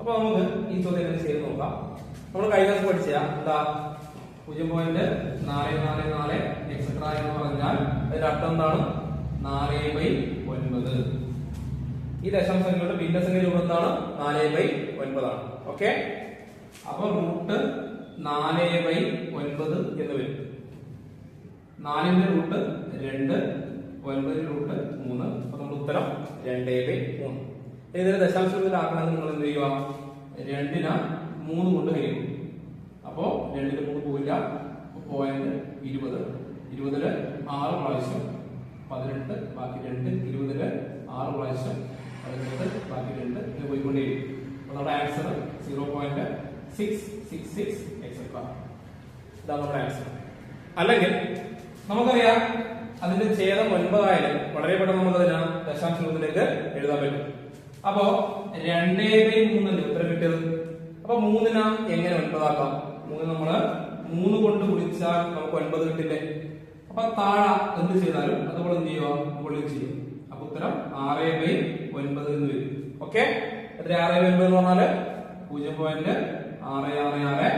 അപ്പൊ നമുക്ക് ഈ ചോദ്യം എങ്ങനെ ചെയ്ത് നോക്കാം. നമ്മൾ കഴിഞ്ഞ ദിവസം പഠിച്ച എന്താ 0.44 എക്സെട്ര എന്ന് പറഞ്ഞാൽ അതിന്റെ അർത്ഥം എന്താണ്? 4/9. ഈ ദശാംശങ്ങളുടെ ഭിന്നസംഖ്യ രൂപം എന്താണ്? 4/9 ആണ്. ഓക്കെ, അപ്പൊ റൂട്ട് 4/9 എന്ന് വരും. 4ന്റെ റൂട്ട് 2, 9 റൂട്ട് 3. അപ്പൊ നമ്മുടെ ഉത്തരം 2/3. ഇതിന് ദശാംശത്തിലാക്കണമെങ്കിൽ നിങ്ങൾ എന്ത് ചെയ്യുക? 2നെ 3 കൊണ്ട് ഹരിക്കും. അപ്പോ 2ൽ 3 പോയില്ല. 0.20. 20ല് 6 പ്രാവശ്യം 18, ബാക്കി 2. 20ല് 6 പ്രാവശ്യം 18, ബാക്കി 2. ഇത് പോയിക്കൊണ്ടേയിരിക്കും. അപ്പൊ നമ്മുടെ ആൻസർ 0.666 എക്സെട്ര. ഇതാണ് നമ്മുടെ ആൻസർ. അല്ലെങ്കിൽ നമുക്കറിയാം അതിന്റെ ഛേദം 9 ആയാലും വളരെ പെട്ടെന്ന് നമുക്ക് അതിനെ ദശാംശ രൂപത്തിലേക്ക് എഴുതാൻ പറ്റും. അപ്പോ 2/3 ഉത്തരം കിട്ടിയത്. അപ്പൊ 3നെ എങ്ങനെ 9 ആക്കാം? 3 നമ്മള് 3 കൊണ്ട് ഗുണിച്ചാൽ നമുക്ക് 9 കിട്ടില്ലേ? അപ്പൊ താഴെ എന്ത് ചെയ്താലും അതുപോലെ എന്ത് ചെയ്യുക? മുകളിൽ ചെയ്യും. അപ്പൊ ഉത്തരം 6/9 എന്ന് വരും. ഓക്കെ, 6/9 എന്ന് പറഞ്ഞാല് 0.666